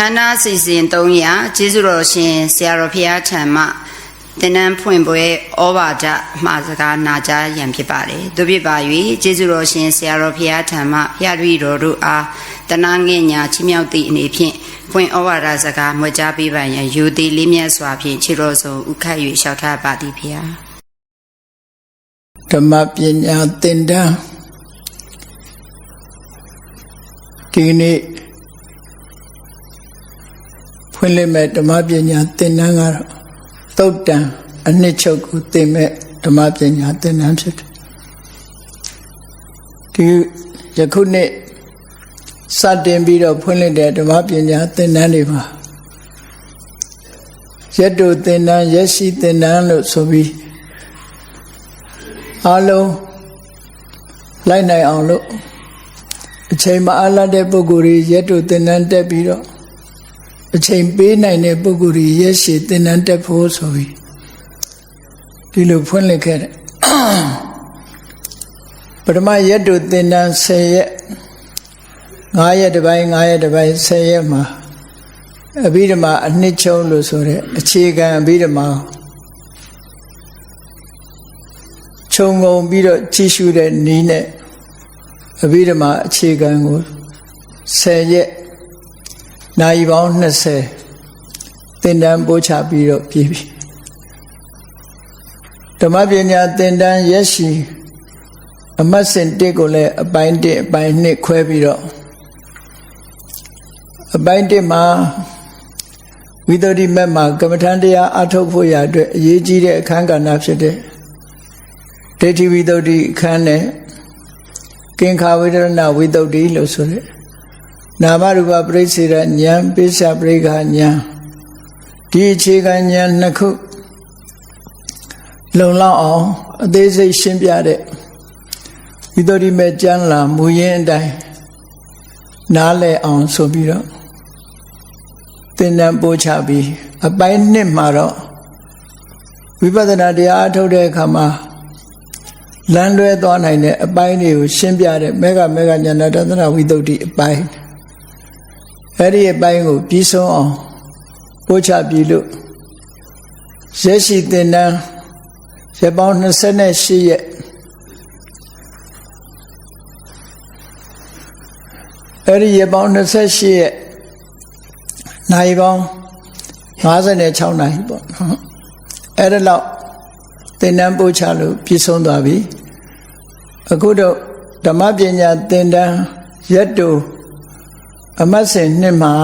ခန္ဓာစီစဉ်300ကျေးဇူးတော်ရှင်ဆရာတော်ဘုရားထံမှသင်္นานဖွင့်ပွဲဩဝါဒမှာစကားနာကြားရန်ဖြစ်ပါတယ်။တို့ဖြစ်ပါ၍ကျေးဇူးတော်ရှင်ဆရာတော်ဘုရားထံမှဖျားပြီးတော်တို့အားတနာငင့်ညာချီးမြှောက်သည့်အနေဖြင့်ဖွင့်ဩဝါဒစကားမွေးကြားပေးပါရန်ယူသည်လေးမြတ်စွာဖြင့်ခြေတော်ဆုံးဥခတ်၍လျှောက်ထားပါသည်ဘုရားဓမ္မပညာသင်တန်းဒီနေ့ဖွင့်လှစ်မဲ့ဓမ္မပညာသင်တန်းကတော့သုတ်တံအနှစ်ချုပ်ကိုသင်မဲ့ဓမ္မပညာသင်တန်းဖြစ်တယ်ဒီယခုနေ့စတင်ပြီးတော့ဖွင့်လှစ်တဲ့ဓမ္မပညာသင်တန်းတွေမှာရက်တို့သင်တန်းရက်ရှိသင်တန်းလို့ဆိုပြီးအားလုံးလိုက်နိုင်အောင်လို့အချိန်မအားလတ်တဲ့ပုဂ္ဂိုလ်တွေရက်တို့သင်တန်းတက်ပြီးတော့အချိန်ပေးနိုင်တဲ့ပုဂ္ဂိုလ်တွေရက်ရှည်သင်တန်းတက်ဖို့ဆိုပြီးဒီလိုဖွင့်လှစ်ခဲ့တယ်ပထမရက်တို့သင်တန်း10ရက်9ရက်တစ်ပိုင်း9ရက်တစ်ပိုင်း10ရက်မှာအဘိဓမ္မာအနှစ်ချုပ်လို့ဆိုတဲ့အခြေခံအဘိဓမ္မာခြုံငုံပြီးတော့ကြည့်ရှုတဲ့နည်းနဲ့အဘိဓမ္မာအခြေခံကို10ရက်နာရီပေါင်း20သင်တန်းပို့ချပြီးတော့ပြည်ပြီဓမ္မပညာသင်တန်းရက်ရှိအမှတ်စဉ်1ကိုလည်းအပိုင်း1အပိုင်း2ခွဲပြီးတော့အပိုင်း1မှာဝိသုဒ္ဓိမက်မှာကမ္မထန်တရားအထုတ်ဖို့ရအတွက်အရေးကြီးတဲ့အခန်းကဏ္ဍဖြစ်တဲ့ဒိဋ္ဌိဝိသုဒ္ဓိအခန်းနဲ့ကင်္ခာဝေဒနာဝိသုဒ္ဓိလို့ဆိုတဲ့နာမရူပပရိစ္ဆေဒဉာဏ်ပိဿပရိက္ခဉာဏ်ဒီအခြေခံဉာဏ်နှစ်ခုလုံလောက်အောင်အသေးစိတ်ရှင်းပြတဲ့ဝိသုဒ္ဓိမဲ့ကျမ်းလာမူရင်းအတိုင်းနားလည်အောင်ဆိုပြီးတော့သင်တန်းပို့ချပြီးအပိုင်း1မှာတော့ဝိပဿနာတရားအထုတ်တဲ့အခါမှာလမ်းလွဲသွားနိုင်တဲ့အပိုင်းတွေကိုရှင်းပြတဲ့မေဃဉာဏတသနာဝိသုဒ္ဓိအပိုင်းအဲ့ဒီအပိုင်းကိုပြီးဆုံးအောင်ပို့ချပြီးလို့ရက်ရှိသင်တန်းရက်ပေါင်း28ရက်အဲ့ဒီရက်ပေါင်း28ရက်နိုင်ပေါင်း56နိုင်ပေါ့နော်အဲ့ဒါလောက်သင်တန်းပို့ချလို့ပြည့်စုံသွားပြီအခုတော့ဓမ္မပညာသင်တန်းရက်တူအမှတ်စဉ်2မှာ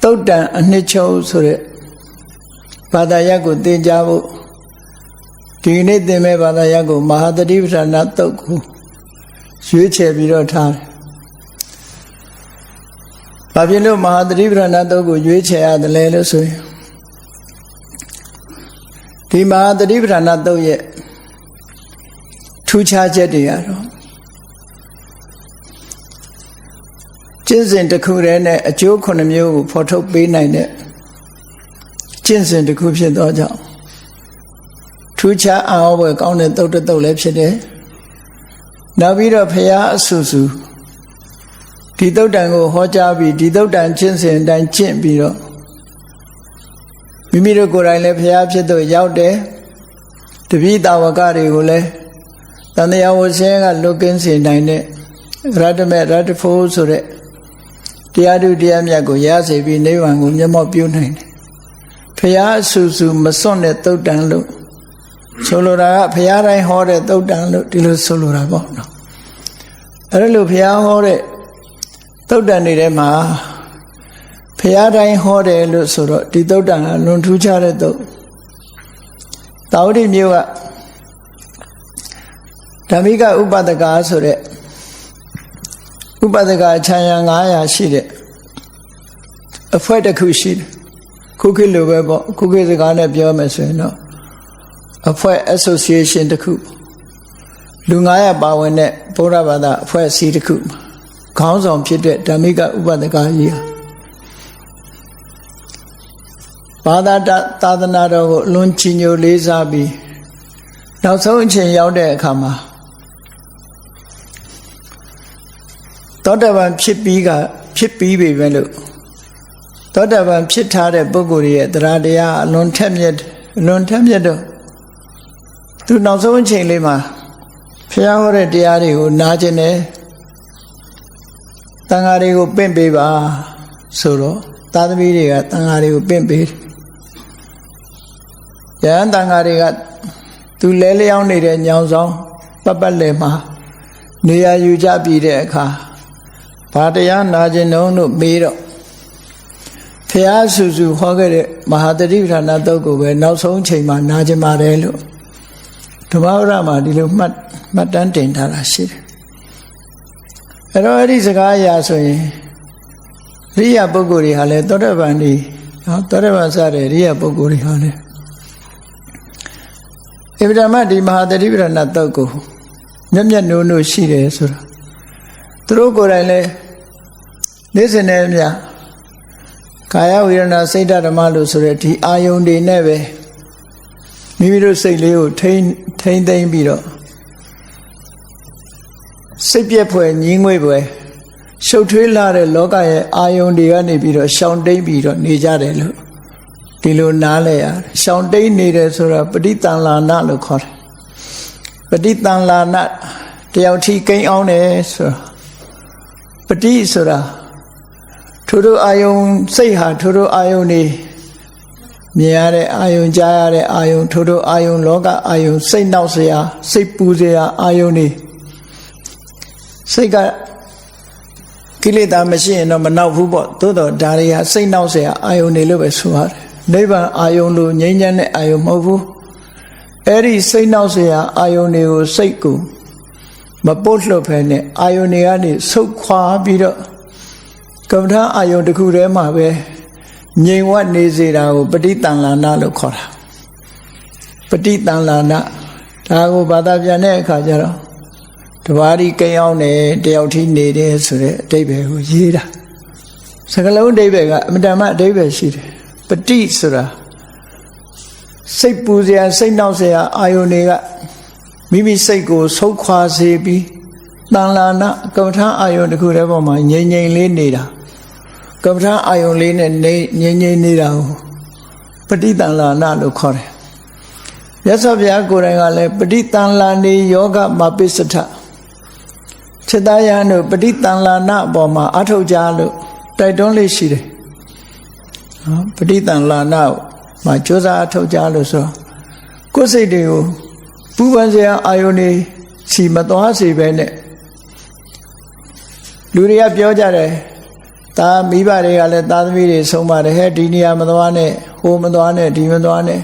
သုတ်တံအနှစ်ချုပ်ဆိုတဲ့ဘာသာရပ်ကိုသင်ကြားဖို့ဒီနေ့သင်မဲ့ဘာသာရပ်ကိုမဟာသတိပဋ္ဌာန်သုတ်ကိုရွေးချယ်ပြီးတော့ထားတယ်ဘာဖြစ်လို့မဟာသတိပဋ္ဌာန်သုတ်ကိုရွေးချယ်ရတယ်လဲလို့ဆိုရင်ဒီမဟာသတိပဋ္ဌာန်သုတ်ရဲ့ထူးခြားချက်တွေကတော့ကျင့်စဉ်တစ်ခုတည်းနဲ့အကျိုး9မျိုးကိုဖော်ထုတ်ပေးနိုင်တဲ့ကျင့်စဉ်တစ်ခုဖြစ်သောကြောင့်ထူးခြားအားဝယ်ကောင်းတဲ့သုတ်တစ်သုတ်လည်းဖြစ်တယ်။နောက်ပြီးတော့ဘုရားအဆူဆူဒီသုတ်တန်ကိုဟောကြားပြီးဒီသုတ်တန်ကျင့်စဉ်အတိုင်းကျင့်ပြီးတော့မိမိတို့ကိုယ်တိုင်လည်းဘုရားဖြစ်သို့ရောက်တယ်တပည့်တော်ဝကတွေကိုလည်းတန်တရားဝဆင်းကလွတ်ကင်းစေနိုင်တဲ့ရတ္တမေရတ္တဖို့ဆိုတဲ့တရားဓုတရားမြတ်ကိုရစေပြီးနိဗ္ဗာန်ကိုမျက်မှောက်ပြုနိုင်တယ်ဘုရားအဆူဆူမစွန့်တဲ့သုတ်တန်လို့ဆိုလိုတာကဘုရားတိုင်းဟောတဲ့သုတ်တန်လို့ဒီလိုဆိုလိုတာပေါ့နော်အဲ့ဒါလို့ဘုရားဟောတဲ့သုတ်တန်တွေထဲမှာဘုရားတိုင်းဟောတယ်လို့ဆိုတော့ဒီသုတ်တန်ကလွန်ထူးခြားတဲ့သုတ်သာဝတိမြို့ကဓမ္မိကဥပဒကဆိုတဲ့ဥပဒကခြံရံ900ရှိတဲ့အဖွဲ့တစ်ခုရှိတယ်ခုခေတ်လိုပဲပေါ့ခုခေတ်စကားနဲ့ပြောမယ်ဆိုရင်တော့အဖွဲ့ association တစ်ခုလူ900ပါဝင်တဲ့ဗုဒ္ဓဘာသာအဖွဲ့အစည်းတစ်ခုခေါင်းဆောင်ဖြစ်တဲ့ဓမ္မိကဥပဒကကြီးဘာသာသာသနာတော်ကိုအလွန်ချီးညိုလေးစားပြီးနောက်ဆုံးအချိန်ရောက်တဲ့အခါမှာသောတပန်ဖြစ်ပြီးက ဖြစ်ပြီးပြီပဲလို့သောတာပန်ဖြစ်ထားတဲ့ပုဂ္ဂိုလ်ရဲ့တရားတရားအလွန်ထက်မြက်တော့သူနောက်ဆုံးအချိန်လေးမှာဘုရားဟောတဲ့တရားတွေကိုနားကျင်တယ်တန်ဃာတွေကိုပင့်ပေးပါဆိုတော့သာသမီတွေကတန်ဃာတွေကိုပင့်ပေးတယ်ယဟန်တန်ဃာတွေကသူလဲလျောင်းနေတဲ့ညောင်ဆောင်ပတ်လည်မှာနေရာယူကြပြီးတဲ့အခါဘာတရားနာကျင်တော့လို့မေးတော့ဘုရားဆူဆူဟောခဲ့တဲ့မဟာတတိပဋ္ဌာနာတုတ်ကိုပဲနောက်ဆုံးချိန်မှာနာကျင်ပါတယ်လို့ဓမ္မဝရမှာဒီလိုမှတ်တမ်းတင်ထားတာရှိတယ်အဲ့တော့အဲ့ဒီစကားအရာဆိုရင်ရိယပုဂ္ဂိုလ်တွေဟာလဲသောတာပန်ဒီနော်သောတာပန်စတဲ့ရိယပုဂ္ဂိုလ်တွေဟာလဲအဗ္ဗဓမ္မဒီမဟာတတိပဋ္ဌာနာတုတ်ကိုမျက်နှိုးရှိတယ်ဆိုတာသူတို့ကိုယ်တိုင်လဲနေ့စဉ်နဲ့မြကာယဝေဒနာစိတ်ဓမ္မလို့ဆိုတဲ့ဒီအာယုန်တွေနဲ့ပဲမိမိတို့စိတ်လေးကိုထိမ့်သိမ့်ပြီးတော့စိတ်ပြည့်ဖွယ်ညင်းငွေ့ဖွယ်ရှုပ်ထွေးလာတဲ့လောကရဲ့အာယုန်တွေကနေပြီးတော့ရှောင်တိမ့်ပြီးတော့နေကြတယ်လို့ဒီလိုနားလဲရတယ်ရှောင်တိမ့်နေတယ်ဆိုတာပဋိသင်္လာနလို့ခေါ်တယ်ပဋိသင်္လာနတယောက်ထိကိန်းအောင်တယ်ဆိုတာပဋိဆိုတာထိုတို့အာယုန်စိတ်ဟာထိုတို့အာယုန်နေမြင်ရတဲ့အာယုန်ကြားရတဲ့အာယုန်ထိုတို့အာယုန်လောကအာယုန်စိတ်နောက်เสียစိတ်ပူเสียအာယုန်နေစိတ်ကကိလေသာမရှိရင်တော့မနောက်ဘူးပေါ့သို့တော့ဒါတွေဟာစိတ်နောက်เสียအာယုန်နေလို့ပဲဆိုရတယ်နိဗ္ဗာန်အာယုန်လို့ငြိမ်းချမ်းတဲ့အာယုန်မဟုတ်ဘူးအဲ့ဒီစိတ်နောက်เสียအာယုန်တွေကိုစိတ်ကိုမပုတ်လှုပ်ဖဲနဲ့အာယုန်တွေကနေဆုတ်ခွာပြီးတော့ကမ္မထာအာယုန်တစ်ခုတည်းမှာပဲငြိမ်ဝတ်နေစေတာကိုပဋိသင်္လာနလို့ခေါ်တာပဋိသင်္လာနဒါကိုဘာသာပြန်တဲ့အခါကျတော့တဘာဒီကိန်းအောင်တယ်တယောက်ထိနေတယ်ဆိုတဲ့အဓိပ္ပာယ်ကိုရေးတာစကားလုံးအဓိပ္ပာယ်ကအမြဲတမ်းအဓိပ္ပာယ်ရှိတယ်ပဋိဆိုတာစိတ်ပူစရာစိတ်နှောက်စရာအာယုန်တွေကမိမိစိတ်ကိုဆုတ်ခွာစေပြီးတန်လာနာကမ္မထာအာယုန်တစ်ခုတည်းပေါ်မှာငြိမ်ငြိမ်လေးနေတာကမ္မထာအာယုန်လေးနဲ့ငြိမ်ငြိမ်နေတာကိုပဋိသင်္လာနာလို့ခေါ်တယ်မြတ်စွာဘုရားကိုယ်တိုင်ကလည်းပဋိသင်္လာနေယောဂမပိစထစေတယံတို့ပဋိသင်္လာနာအပေါ်မှာအထောက်ကြလို့တိုက်တွန်းလေးရှိတယ်နော်ပဋိသင်္လာနာမှာကြိုးစားအထောက်ကြလို့ဆိုကိုယ်စိတ်တွေကိုပူပန်စရာအာယုန်တွေစီမသွားစေပဲနဲ့လူတွေကပြောကြတယ်ဒါမိဘတွေကလည်းသားသမီးတွေဆုံးပါတယ်ဟဲ့ဒီနေရာမသွားနဲ့ဟိုမသွားနဲ့ဒီမသွားနဲ့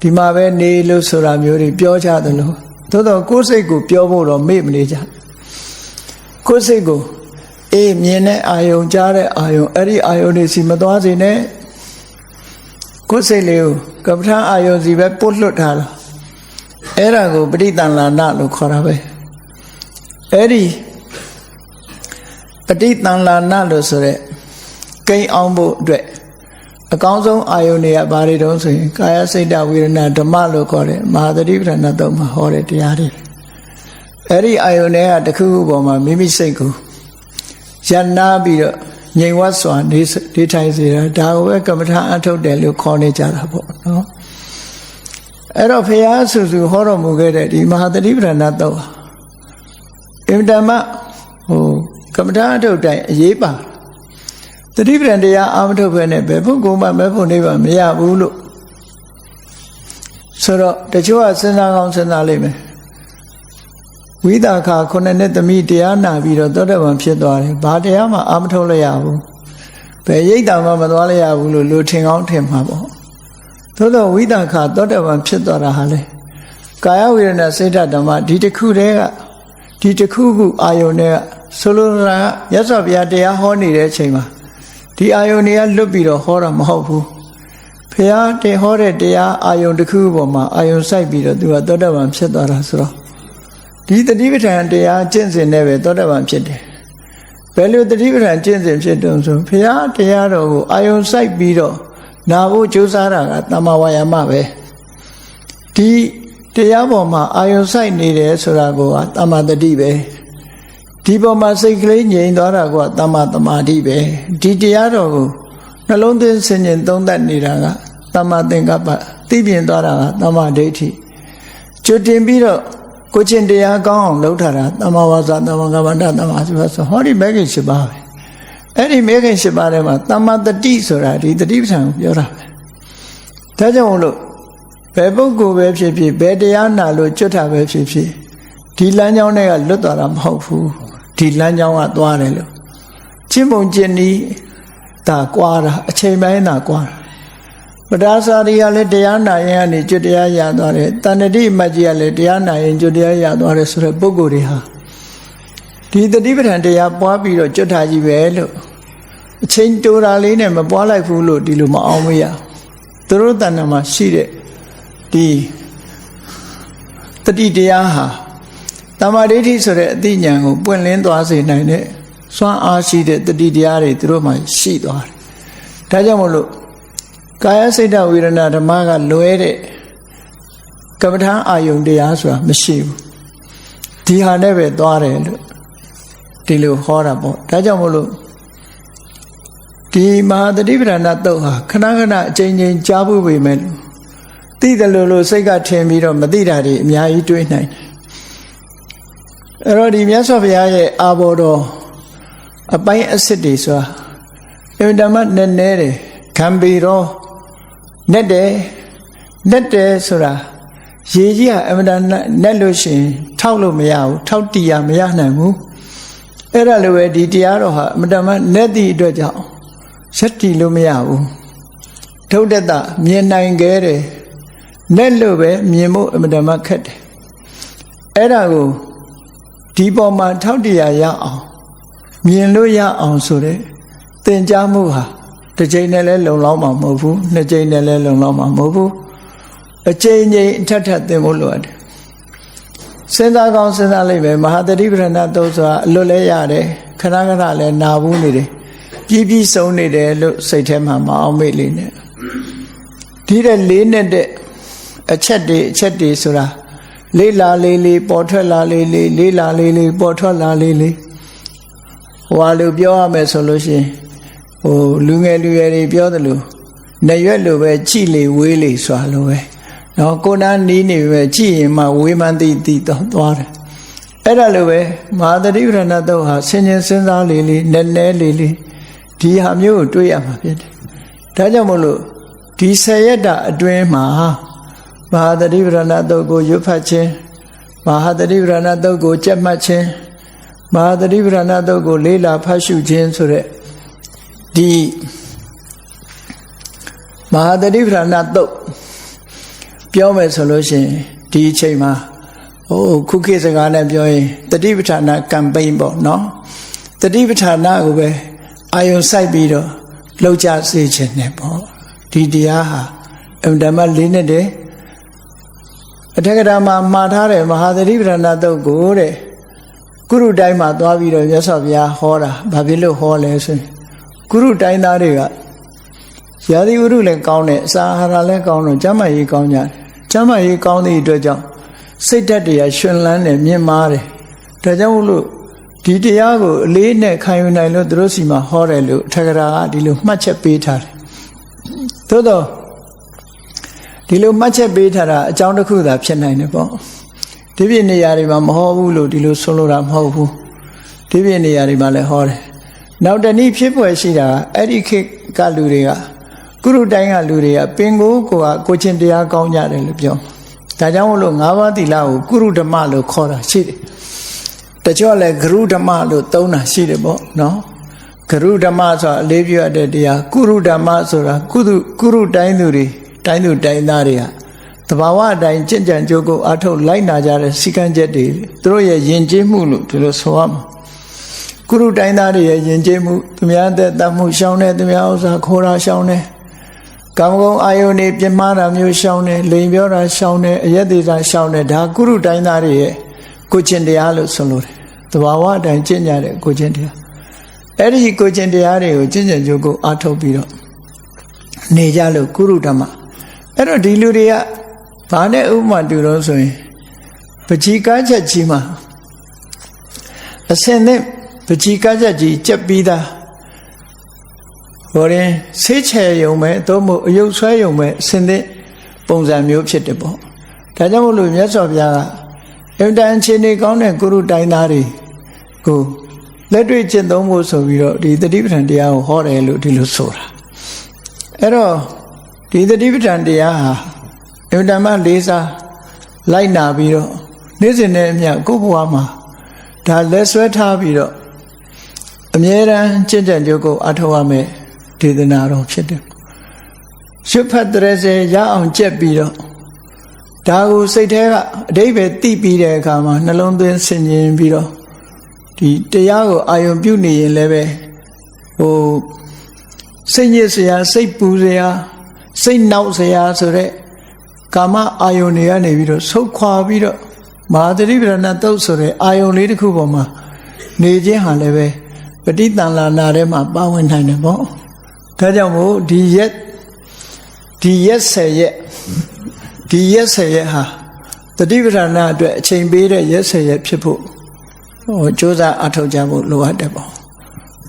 ဒီမှာပဲနေလို့ဆိုတာမျိုးတွေပြောကြတယ်လို့သို့တော့ကိုယ်စိတ်ကိုပြောဖို့တော့မေ့မနေကြကိုယ်စိတ်ကိုအေးမြင်တဲ့အာယုံကြားတဲ့အာယုံအဲ့ဒီအာယုံတွေစီမသွားစေနဲ့ကိုယ်စိတ်လေးကိုကပ္ပထာအာယုံစီပဲပုတ်လွတ်ထားတာအဲ့ဒါကိုပဋိသင်္လာနလို့ခေါ်တာပဲအဲ့ဒီပဋိသင်္လာနလို့ဆိုရက်ကိန်းအောင်ဖို့အတွက်အကောင်းဆုံးအာယုန်တွေကဘာတွေတုံးဆိုရင်ကာယစိတ်တဝေဒနာဓမ္မလို့ခေါ်တယ်မဟာသတိပဋ္ဌာန်သုံးမှာဟောတဲ့တရားတွေအဲ့ဒီအာယုန်တွေကတစ်ခုခုပေါ်မှာမိမိစိတ်ကိုယဉ်နာပြီးတော့ငြိမ်ဝတ်စွာနေထိုင်စေတာဒါကိုပဲကမ္မထာအထုတ်တယ်လို့ခေါ်နေကြတာပေါ့နော်အဲ့တော့ဘုရားဆူဆူဟောတော်မူခဲ့တဲ့ဒီမဟာသတိပဋ္ဌာန်သုံးအင်တမကမ္မထာအထုတ်တိုင်းအရေးပါသတိပဋ္ဌာန်တရားအာမထုတ်ပဲနဲ့ဘယ်ဖို့ကိုမှမဲ့ဖို့နေပါမရဘူးလို့ဆိုတော့တချို့ကစဉ်းစားကောင်းစဉ်းစားလိမ့်မယ်ဝိသခါ9နှစ်သမီးတရားနာပြီးတော့သောတပန်ဖြစ်သွားတယ်ဘာတရားမှအာမထုတ်လိုက်ရဘူးဘယ်ရိတ်တာမှမသွားလိုက်ရဘူးလို့လူထင်ကောင်းထင်မှာပေါ့သို့တော့ဝိသခါသောတပန်ဖြစ်သွားတာဟာလေကာယဝေဒနာစိတ်ဓမ္မဒီတစ်ခုတည်းကဒီတစ်ခုခုအာယုန်နဲ့ဆိုလိုတာကရသော်ဘုရားတရားဟောနေတဲ့အချိန်မှာဒီအာယုန်တွေကလွတ်ပြီးတော့ဟောတာမဟုတ်ဘူးဘုရားဟောတဲ့တရားအာယုန်တစ်ခုပေါ်မှာအာယုန်စိုက်ပြီးတော့သူကသောတပန်ဖြစ်သွားတာဆိုတော့ဒီတတိပဋ္ဌာန်တရားကျင့်စဉ်နဲ့ပဲသောတပန်ဖြစ်တယ်ဘယ်လိုတတိပဋ္ဌာန်ကျင့်စဉ်ဖြစ်တုံးဆိုဘုရားတရားတော်ကိုအာယုန်စိုက်ပြီးတော့နာဖို့ကြိုးစားတာကတမ္မာဝါယာမပဲဒီတရားပေါ်မှာအာယုန်စိုက်နေတယ်ဆိုတာကတမ္မာတတိပဲ ဒီပေါ်မှာစိတ်ကလေးငြိမ်သွားတာကတမ္မာသမာဓိပဲဒီတရားတော်ကိုနှလုံးသွင်းဆင်ခြင်သုံးသပ်နေတာကတမ္မာသင်္ကပ္ပသိမြင်သွားတာကတမ္မာဒိဋ္ဌိကျွတ်တင်ပြီးတော့ကိုချင်းတရားကောင်းအောင်လုပ်ထားတာတမ္မာဝါစာတမ္မာကမ္မန္တတမ္မာဆိုဟောဒီမဲခင်၈ပါးပဲအဲ့ဒီမဲခင်၈ပါးထဲမှာတမ္မာတတိဆိုတာဒီတတိပဋ္ဌာန်ကိုပြောတာပဲဒါကြောင့်မို့လို့ဘယ်ပုဂ္ဂိုလ်ပဲဖြစ်ဖြစ်ဘယ်တရားနာလို့ကျွတ်တာပဲဖြစ်ဖြစ်ဒီလမ်းကြောင်းတွေကလွတ်သွားတာမဟုတ်ဘူးဒီလမ်းကြောင်းကသွားတယ်လို့ချင်းပုံချင်းဤဒါကွာတာအချိန်ပိုင်းသာကွာတာပဒါစာရီကလည်းတရားနာရင်ကနေကျွတ်တရားရသွားတယ်တဏ္ဍတိမတ်ကြီးကလည်းတရားနာရင်ကျွတ်တရားရသွားတယ်ဆိုတဲ့ပုဂ္ဂိုလ်တွေဟာဒီတတိပဋ္ဌာန်တရားပွားပြီးတော့ကျွတ်တာကြီးပဲလို့အချိန်တိုတာလေးနဲ့မပွားလိုက်ဘူးလို့ဒီလိုမအောင်မရသူတို့တဏ္ဍာမှာရှိတဲ့ဒီတတိတရားဟာတမ္မာဒိဋ္ဌိဆိုတဲ့အသိဉာဏ်ကိုပွင့်လင်းသွားစေနိုင်တဲ့စွမ်းအားရှိတဲ့တတိတရားတွေသူတို့မှာရှိသွားတယ်ဒါကြောင့်မို့လို့ကာယစိတ်ဝေဒနာဓမ္မကလွဲတဲ့ကမ္မထာအာယုန်တရားဆိုတာမရှိဘူးဒီဟာနဲ့ပဲသွားတယ်လို့ဒီလိုဟောတာပေါ့ဒါကြောင့်မို့လို့ဒီမဟာတတိပဋ္ဌာန်တုတ်ဟာခဏခဏအချိန်ချင်းကြားဖို့ပေမဲ့သိတယ်လို့စိတ်ကထင်ပြီးတော့မသိတာတွေအများကြီးတွေးနိုင်တယ်အဲ့တော့ဒီမြတ်စွာဘုရားရဲ့အာဘော်တော်အပိုင်းအစစ်တွေဆိုတာအင်တမနည်းနည်းတယ်ခံပြီးတော့နဲ့တယ်ဆိုတာရေကြီးကအင်တမနဲ့လို့ရှိရင်ထောက်လို့မရဘူးထောက်တီးရမရနိုင်ဘူးအဲ့ဒါလိုပဲဒီတရားတော်ဟာအင်တမနဲ့သည့်အတွက်ကြောင့်ရက်တီလို့မရဘူးထုတ်တတမြင်နိုင်ခဲ့တယ်နဲ့လို့ပဲမြင်ဖို့အင်တမခက်တယ်အဲ့ဒါကိုဒီပေါ်မှာထောက်တရားရအောင်မြင်လို့ရအောင်ဆိုတဲ့သင်ကြားမှုဟာတစ်ချိန်နဲ့လည်းလုံလောက်မှာမဟုတ်ဘူးနှစ်ချိန်နဲ့လည်းလုံလောက်မှာမဟုတ်ဘူးအချိန်ချင်းအထက်ထပ်သင်ဖို့လိုအပ်တယ်စဉ်းစားကောင်းစဉ်းစားလိုက်ပဲမဟာတတိပဋ္ဌာန်သုတ်ဆိုတာအလွတ်လဲရတယ်ခဏခဏလည်းနာဘူးနေတယ်ပြီးဆုံးနေတယ်လို့စိတ်ထဲမှာမအောင်မေ့လေးနဲ့ဒီတဲ့လေးနဲ့တဲ့အချက်တွေဆိုတာလေးလာလေးပေါ်ထွက်လာလေးလေးလာလေးပေါ်ထွက်လာလေးဟိုလိုပြောရမယ်ဆိုလို့ရှိရင်ဟိုလူငယ်တွေပြောတယ်လို့နေရွက်လိုပဲကြည်လေဝေးလေဆိုတာလိုပဲနော်ကိုနာနီးနေပဲကြည်ရင်မှဝေးမှန်းသိတော့သွားတယ်အဲ့ဒါလိုပဲမဟာတတိပဋ္ဌာန်သုတ်ဟာဆင်ခြင်စဉ်းစားလေးနည်းလေးဒီဟာမျိုးကိုတွေးရမှာဖြစ်တယ်ဒါကြောင့်မို့လို့ဒီ10ရက်တာအတွင်းမှာမဟာတတိပဋ္ဌာန်သုတ်ကိုရွတ်ဖတ်ခြင်းမဟာတတိပဋ္ဌာန်သုတ်ကိုကြက်မှတ်ခြင်းမဟာတတိပဋ္ဌာန်သုတ်ကိုလေးလာဖတ်ရှုခြင်းဆိုတဲ့ဒီမဟာတတိပဋ္ဌာန်သုတ်ပြောမယ်ဆိုလို့ရှိရင်ဒီအချိန်မှာခုခေတ်စကားနဲ့ပြောရင်တတိပဋ္ဌာန်ကမ်ပိန်းပေါ့နော်တတိပဋ္ဌာန်ကိုပဲအာယုံစိုက်ပြီးတော့လှုပ်ကြစေခြင်းနဲ့ပေါ့ဒီတရားဟာအမှန်တမ်းလေးနဲ့တဲ့အထက်ကရာမှာမှားထားတဲ့မဟာသတိပဋ္ဌာန်သုတ်ကိုတဲ့ကုရုတိုင်းမှာသွားပြီးတော့မြတ်စွာဘုရားဟောတာဘာဖြစ်လို့ဟောလဲဆိုရင်ကုရုတိုင်းသားတွေကရာသီဥတုလည်းကောင်းတယ်အစာအာဟာရလည်းကောင်းတော့ကျန်းမာရေးကောင်းကြတယ်ကျန်းမာရေးကောင်းသည့်အတွက်ကြောင့်စိတ်ဓာတ်တွေကရှင်လန်းတယ်မြင့်မားတယ်ဒါကြောင့်မို့လို့ဒီတရားကိုအလေးနဲ့ခံယူနိုင်လို့သူတို့စီမှာဟောတယ်လို့အထက်ကရာကဒီလိုမှတ်ချက်ပေးထားတယ်သို့တော့ဒီလိုမှတ်ချက်ပေးထားတာအကြောင်းတစ်ခုသာဖြစ်နိုင်တယ်ပေါ့ဒီပြည့်နေရာတွေမှာမဟောဘူးလို့ဒီလိုဆိုလိုတာမဟုတ်ဘူးဒီပြည့်နေရာတွေမှာလည်းဟောတယ်နောက်တနည်းဖြစ်ပွဲရှိတာအဲ့ဒီခေတ်ကလူတွေကကုရုတိုင်းကလူတွေကပင်ကိုချင်းတရားကောင်းကြတယ်လို့ပြောဒါကြောင့်မို့လို့၅ပါးသီလကိုကုရုဓမ္မလို့ခေါ်တာရှိတယ်တချို့လည်းဂရုဓမ္မလို့သုံးတာရှိတယ်ပေါ့နော်ဂရုဓမ္မဆိုတာအလေးပြုရတဲ့တရားကုရုဓမ္မဆိုတာကုရုတိုင်းသူတွေတိုင်းသူတိုင်းသားတွေကသဘာဝအတိုင်းကြင်ကြံကြိုးကိုအထုတ်လိုက်နာကြတဲ့စီကံချက်တွေသူတို့ရဲ့ယဉ်ကျေးမှုလို့ဒီလိုဆိုရမှာကုရုတိုင်းသားတွေရဲ့ယဉ်ကျေးမှုသူများတဲ့တတ်မှုရှောင်းတယ်သူများဥစ္စာခိုးတာရှောင်းတယ်ကာမဂုဏ်အာယုန်တွေပြင်းမာတာမျိုးရှောင်းတယ်လိန်ပြောတာရှောင်းတယ်အယက်သေးတာရှောင်းတယ်ဒါကုရုတိုင်းသားတွေရဲ့ကိုချင်းတရားလို့ဆိုလို့တယ်သဘာဝအတိုင်းကျင့်ကြတဲ့ကိုချင်းတရားအဲ့ဒီကိုချင်းတရားတွေကိုကျင့်ကြံကြိုးကိုအထုတ်ပြီးတော့နေကြလို့ကုရုဓမ္မအဲ့တော့ဒီလူတွေကဘာနဲ့ဥပမာတူတော့ဆိုရင်ပကြီးကားချက်ကြီးမှာ အစင်နဲ့ပကြီးကကြကြီးကြက်ပြီးသားဟောရင်ဆေးချယ်ယုံမဲ့သို့မဟုတ်အယုတ်ဆွဲယုံမဲ့အစင်နဲ့ပုံစံမျိုးဖြစ်တယ်ပေါ့ဒါကြောင့်မို့လို့မြတ်စွာဘုရားကအင်တန်ချင်းနေကောင်းတဲ့ကုရုတိုင်းသားတွေကိုလက်တွေ့ကျင့်သုံးဖို့ဆိုပြီးတော့ဒီတတိပဋ္ဌာန်တရားကိုဟောတယ်လို့ဒီလိုဆိုတာအဲ့တော့ဒီတတိပဋ္ဌာန်တရားဟာအင်တန်မှလေးစားလိုက်နာပြီးတော့နေ့စဉ်နဲ့အမျှကိုယ့်ဘဝမှာဒါလက်ဆွဲထားပြီးတော့အမြဲတမ်းကျင့်ကြံကြိုးကိုအထောက်အမဲ့ဒေသနာတော်ဖြစ်တယ်ရှုဖတ်တဲ့စေရအောင်ကြက်ပြီးတော့ဒါကိုစိတ်ထဲကအတိတ်ပဲသိပြီးတဲ့အခါမှာနှလုံးသွင်းဆင်ခြင်ပြီးတော့ဒီတရားကိုအာယုံပြုနေရင်လည်းပဲဟိုစိတ်ညစ်စရာစိတ်ပူစရာစိတ်နောက်စရာဆိုတဲ့ကာမအာယုန်တွေကနေပြီးတော့ဆုတ်ခွာပြီးတော့မဟာသတိပဋ္ဌာန်သုတ်ဆိုတဲ့အာယုန်လေးတစ်ခုပေါ်မှာနေခြင်းဟာလည်းပဲပဋိသင်္လာနာထဲမှာပါဝင်နိုင်တယ်ပေါ့ဒါကြောင့်မို့ဒီရက်10ရက်ဟာသတိပဋ္ဌာန်အတွက်အချိန်ပေးတဲ့ရက်10ရက်ဖြစ်ဖို့ကြိုးစားအထောက်ကြဖို့လိုအပ်တယ်ပေါ့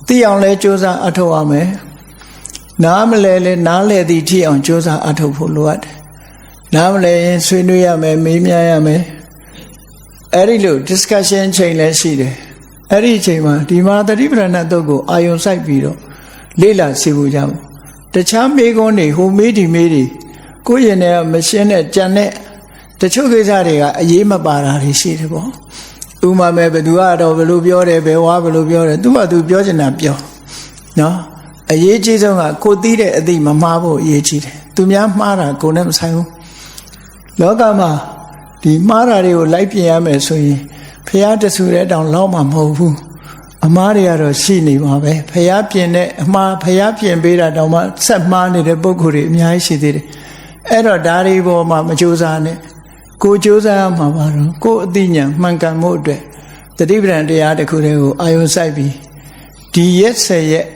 သိအောင်လဲကြိုးစားအထောက်ရမယ်နားမလဲလဲနားလဲသည့်ထိအောင်ကြိုးစားအထောက်ဖို့လိုအပ်တယ်နားမလဲရင်ဆွေးနွေးရမယ်မေးမြန်းရမယ်အဲ့ဒီလို discussion ချိန်လည်းရှိတယ်အဲ့ဒီအချိန်မှာဒီမှာသတိပဋ္ဌာန်သုတ်ကိုအာယုံစိုက်ပြီးတော့လေ့လာစီဖို့ကြမယ်တခြားမေးခွန်းတွေဟိုမေးဒီမေးတွေကိုယ့်ရင်ထဲကမရှင်းတဲ့ကြံတဲ့တချို့ကိစ္စတွေကအရေးမပါတာတွေရှိတယ်ပေါ့ဥမာမဲ့ဘယ်သူကတော့ဘယ်လိုပြောတယ်ဘယ်ဝါဘယ်လိုပြောတယ်သူကသူပြောချင်တာပြောနော်အရေးကြီးဆုံးကကိုသိတဲ့အသိမမှားဖို့အရေးကြီးတယ်သူများမှားတာကိုယ်နဲ့မဆိုင်ဘူးလောကမှာဒီမှားတာတွေကိုလိုက်ပြင်ရမယ်ဆိုရင်ဖះတဆူတဲ့တောင်လောက်မှာမဟုတ်ဘူးအမားတွေကတော့ရှိနေပါပဲဖះပြင်တဲ့အမှားဖះပြင်ပေးတာတောင်မှဆက်မှားနေတဲ့ပုံကိုယ်တွေအများကြီးရှိသေးတယ်အဲ့တော့ဒါတွေပေါ်မှာမကြိုးစားနဲ့ကိုကြိုးစားရမှာပါတော့ကိုအသိဉာဏ်မှန်ကန်မှုအတွက်တတိပဋ္ဌာန်တရားတစ်ခုတည်းကိုအာယုံစိုက်ပြီးဒီရက်10ရက်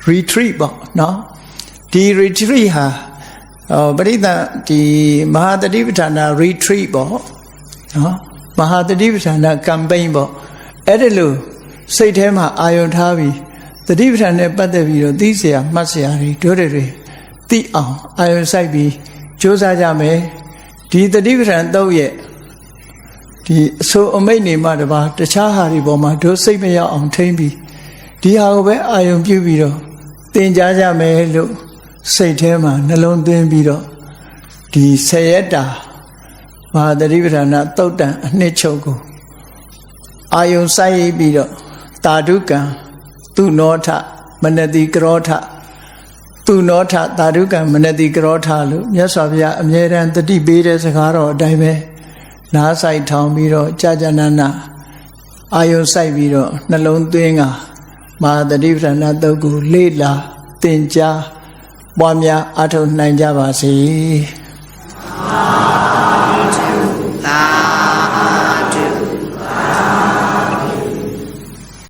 retreat ပေါ့နော်ဒီ retreat ဟာပရိသတ်ဒီမဟာတတိပဋ္ဌာန် retreat ပေါ့နော်မဟာတတိပဋ္ဌာန် campaign ပေါ့အဲ့ဒါလို့စိတ်ထဲမှာအာယုံထားပြီးတတိပဋ္ဌာန်နဲ့ပတ်သက်ပြီးတော့သိเสียမှတ်เสียတွေတို့တွေသိအောင်အာယုံစိုက်ပြီးကြိုးစားကြမယ်ဒီတတိပဋ္ဌာန်သုတ်ရဲ့ဒီအဆိုအမိတ်နေမှတပါတခြားဟာတွေပေါ်မှာတို့စိတ်မရောက်အောင်ထိမ့်ပြီးဒီဟာကိုပဲအာယုံပြုပြီးတော့သင်ကြားကြမယ်လို့စိတ်ထဲမှာနှလုံးသွင်းပြီးတော့ဒီ10ရက်တာမဟာတတိပဋ္ဌာန်သုတ်တံအနှစ်ချုပ်ကိုအာယုံစိုက်ပြီးတော့တာဓုကံသူနောထမနတိကရောထသူနောထတာဓုကံမနတိကရောထလို့မြတ်စွာဘုရားအမြဲတမ်းတတိပေးတဲ့စကားတော်အတိုင်းပဲနားဆိုင်ထောင်ပြီးတော့ကြာကြာနာနာအာယုံစိုက်ပြီးတော့နှလုံးသွင်းကမဟာတတိပဋ္ဌာန်သုတ်ကိုလေ့လာသင်ကြားပွားများအားထုတ်နိုင်ကြပါစေသာ